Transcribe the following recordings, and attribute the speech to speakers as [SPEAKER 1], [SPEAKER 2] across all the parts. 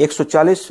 [SPEAKER 1] 140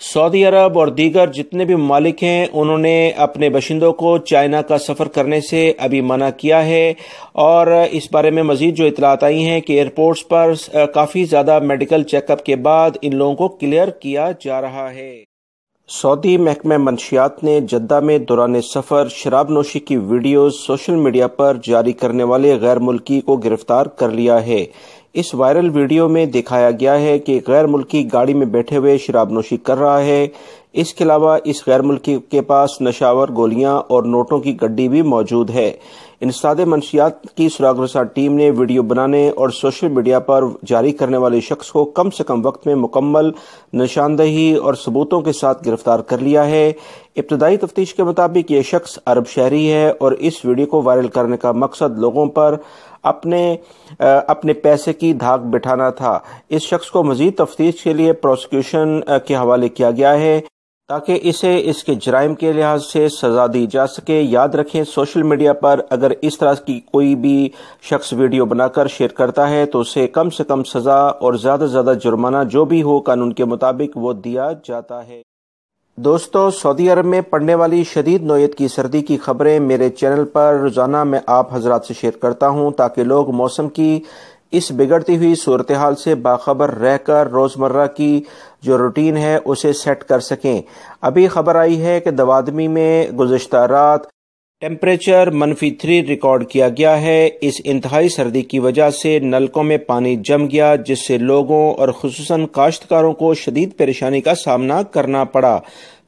[SPEAKER 1] سعودی عرب اور دیگر جتنے بھی ممالک ہیں انہوں نے اپنے باشندوں کو چائنا کا سفر کرنے سے ابھی منع کیا ہے، اور اس بارے میں مزید جو اطلاعات آئی ہیں کہ ایئرپورٹس پر کافی زیادہ میڈیکل چیک اپ کے بعد ان لوگوں کو کلیئر کیا جا رہا ہے۔ سعودی محکمہ منشیات نے جدہ میں دوران سفر شراب نوشی کی ویڈیوز سوشل میڈیا پر جاری کرنے والے غیر ملکی کو گرفتار کر لیا ہے۔ اس وائرل ویڈیو میں دکھایا گیا ہے کہ غیر ملکی گاڑی میں بیٹھے ہوئے شراب نوشی کر رہا ہے۔ اس کے علاوہ اس غیر ملکی کے پاس نشاور گولیاں اور نوٹوں کی گڈی بھی موجود ہے۔ انسداد منشیات کی سراغ رساں ٹیم نے ویڈیو بنانے اور سوشل میڈیا پر جاری کرنے والے شخص کو کم سے کم وقت میں مکمل نشاندہی اور ثبوتوں کے ساتھ گرفتار کر لیا ہے۔ ابتدائی تفتیش کے مطابق یہ شخص عرب شہری ہے اور اس ویڈیو کو وائرل کرنے کا مقصد لوگوں پر اپنے پیسے کی دھاک بٹھانا تھا۔ اس شخص کو مزید تفتیش کے لیے پروسیکیوشن کے حوالے کیا گیا ہے تاکہ اسے اس کے جرائم کے لحاظ سے سزا دی جا سکے۔ یاد رکھیں، سوشل میڈیا پر اگر اس طرح کی کوئی بھی شخص ویڈیو بنا کر شیئر کرتا ہے تو اسے کم سے کم سزا اور زیادہ سے زیادہ جرمانہ جو بھی ہو قانون کے مطابق وہ دیا جاتا ہے۔ دوستو، سعودی عرب میں پڑنے والی شدید نوعیت کی سردی کی خبریں میرے چینل پر روزانہ میں آپ حضرات سے شیئر کرتا ہوں تاکہ لوگ موسم کی اس بگڑتی ہوئی صورتحال سے باخبر رہ کر روزمرہ کی جو روٹین ہے اسے سیٹ کر سکیں۔ ابھی خبر آئی ہے کہ دوادمی میں گزشتہ رات ٹیمپریچر -3 ریکارڈ کیا گیا ہے۔ اس انتہائی سردی کی وجہ سے نلکوں میں پانی جم گیا جس سے لوگوں اور خصوصاً کاشتکاروں کو شدید پریشانی کا سامنا کرنا پڑا۔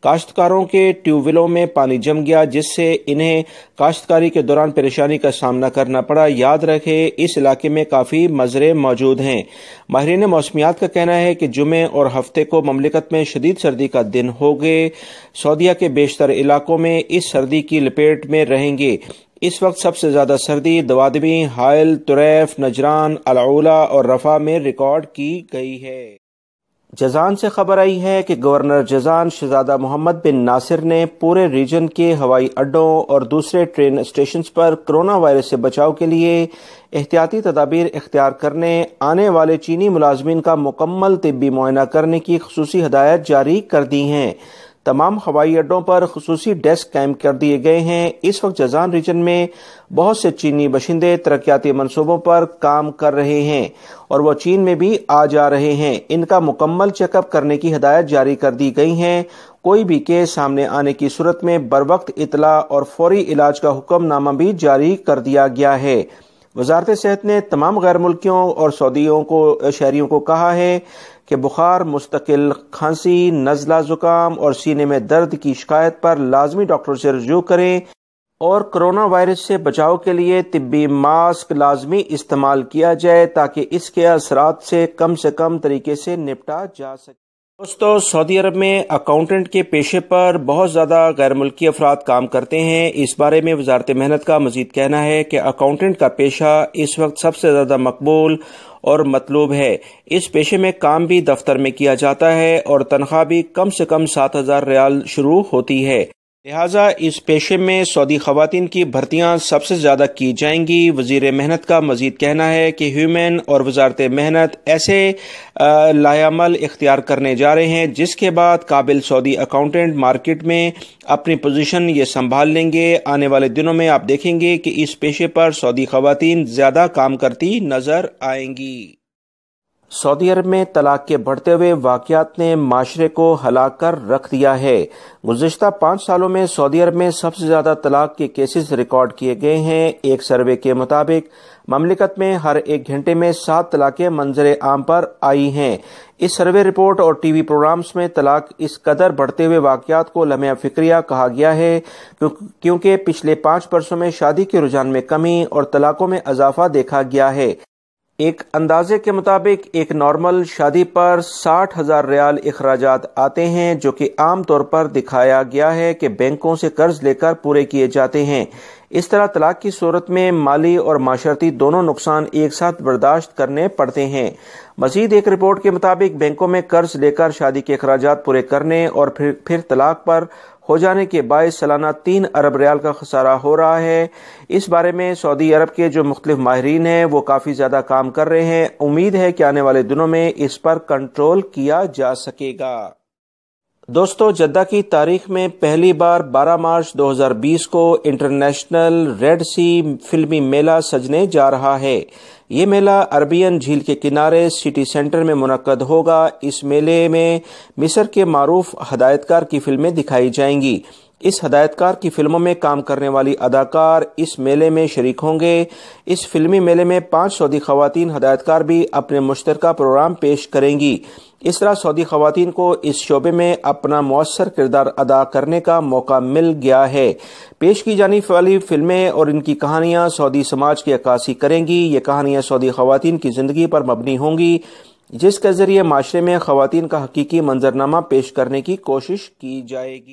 [SPEAKER 1] کاشتکاروں کے ٹیوب ویلوں میں پانی جم گیا جس سے انہیں کاشتکاری کے دوران پریشانی کا سامنا کرنا پڑا۔ یاد رکھیں، اس علاقے میں کافی مزرعے موجود ہیں۔ ماہرین موسمیات کا کہنا ہے کہ جمعے اور ہفتے کو مملکت میں شدید سردی کا دن ہوگے۔ سعودیہ کے بیشتر علاقوں میں اس سردی کی لپیٹ میں رہیں گے۔ اس وقت سب سے زیادہ سردی دوادمی، حائل، طریف، نجران، العلا اور رفح میں ریکارڈ کی گئی ہے۔ جازان سے خبر آئی ہے کہ گورنر جازان شہزادہ محمد بن ناصر نے پورے ریجن کے ہوائی اڈوں اور دوسرے ٹرین اسٹیشنز پر کرونا وائرس سے بچاؤ کے لیے احتیاطی تدابیر اختیار کرنے، آنے والے چینی ملازمین کا مکمل طبی معائنہ کرنے کی خصوصی ہدایات جاری کر دی ہیں۔ تمام ہوائی اڈوں پر خصوصی ڈیسک قائم کر دیے گئے ہیں۔ اس وقت جازان ریجن میں بہت سے چینی باشندے ترقیاتی منصوبوں پر کام کر رہے ہیں اور وہ چین میں بھی آ جا رہے ہیں۔ ان کا مکمل چیک اپ کرنے کی ہدایت جاری کر دی گئی ہیں۔ کوئی بھی کیس سامنے آنے کی صورت میں بروقت اطلاع اور فوری علاج کا حکم نامہ بھی جاری کر دیا گیا ہے۔ وزارت صحت نے تمام غیر ملکیوں اور سعودیوں کو شہریوں کو کہا ہے کہ بخار، مستقل کھانسی، نزلہ زکام اور سینے میں درد کی شکایت پر لازمی ڈاکٹر سے رجوع کریں اور کرونا وائرس سے بچاؤ کے لیے طبی ماسک لازمی استعمال کیا جائے تاکہ اس کے اثرات سے کم طریقے سے نپٹا جا سکے۔ دوستو، سعودی عرب میں اکاؤنٹنٹ کے پیشے پر بہت زیادہ غیر ملکی افراد کام کرتے ہیں۔ اس بارے میں وزارت محنت کا مزید کہنا ہے کہ اکاؤنٹنٹ کا پیشہ اس وقت سب سے زیادہ مقبول اور مطلوب ہے۔ اس پیشے میں کام بھی دفتر میں کیا جاتا ہے اور تنخواہ بھی کم سے کم 7,000 ریال شروع ہوتی ہے۔ لہٰذا اس پیشے میں سعودی خواتین کی بھرتیاں سب سے زیادہ کی جائیں گی۔ وزیر محنت کا مزید کہنا ہے کہ ہیومن اور وزارت محنت ایسے لائحہ اختیار کرنے جا رہے ہیں جس کے بعد قابل سعودی اکاؤنٹنٹ مارکیٹ میں اپنی پوزیشن یہ سنبھال لیں گے۔ آنے والے دنوں میں آپ دیکھیں گے کہ اس پیشے پر سعودی خواتین زیادہ کام کرتی نظر آئیں گی۔ سعودی عرب میں طلاق کے بڑھتے ہوئے واقعات نے معاشرے کو ہلا کر رکھ دیا ہے۔ گزشتہ 5 سالوں میں سعودی عرب میں سب سے زیادہ طلاق کے کیسز ریکارڈ کیے گئے ہیں۔ ایک سروے کے مطابق مملکت میں ہر 1 گھنٹے میں 7 طلاقیں منظر عام پر آئی ہیں۔ اس سروے رپورٹ اور ٹی وی پروگرامز میں طلاق اس قدر بڑھتے ہوئے واقعات کو لمحہ فکریہ کہا گیا ہے کیونکہ پچھلے 5 برسوں میں شادی کے رجحان میں کمی اور طلاقوں میں اضافہ دیکھا گیا ہے۔ ایک اندازے کے مطابق ایک نارمل شادی پر 60,000 ریال اخراجات آتے ہیں جو کہ عام طور پر دکھایا گیا ہے کہ بینکوں سے قرض لے کر پورے کیے جاتے ہیں۔ اس طرح طلاق کی صورت میں مالی اور معاشرتی دونوں نقصان ایک ساتھ برداشت کرنے پڑتے ہیں۔ مزید ایک رپورٹ کے مطابق بینکوں میں قرض لے کر شادی کے اخراجات پورے کرنے اور پھر طلاق پر ہو جانے کے باعث سالانہ 3 ارب ریال کا خسارہ ہو رہا ہے۔ اس بارے میں سعودی عرب کے جو مختلف ماہرین ہیں وہ کافی زیادہ کام کر رہے ہیں۔ امید ہے کہ آنے والے دنوں میں اس پر کنٹرول کیا جا سکے گا۔ دوستو، جدہ کی تاریخ میں پہلی بار 12 مارچ 2020 کو انٹرنیشنل ریڈ سی فلمی میلہ سجنے جا رہا ہے۔ یہ میلہ عربین جھیل کے کنارے سٹی سینٹر میں منعقد ہوگا۔ اس میلے میں مصر کے معروف ہدایتکار کی فلمیں دکھائی جائیں گی۔ اس ہدایتکار کی فلموں میں کام کرنے والی اداکار اس میلے میں شریک ہوں گے۔ اس فلمی میلے میں 5 سعودی خواتین ہدایتکار بھی اپنے مشترکہ پروگرام پیش کریں گی۔ اس طرح سعودی خواتین کو اس شعبے میں اپنا مؤثر کردار ادا کرنے کا موقع مل گیا ہے۔ پیش کی جانے والی فلمیں اور ان کی کہانیاں سعودی سماج کی عکاسی کریں گی۔ یہ کہانیاں سعودی خواتین کی زندگی پر مبنی ہوں گی، جس کے ذریعے معاشرے میں خواتین کا حقیقی منظرنامہ پیش کرنے کی کوشش کی جائے گی۔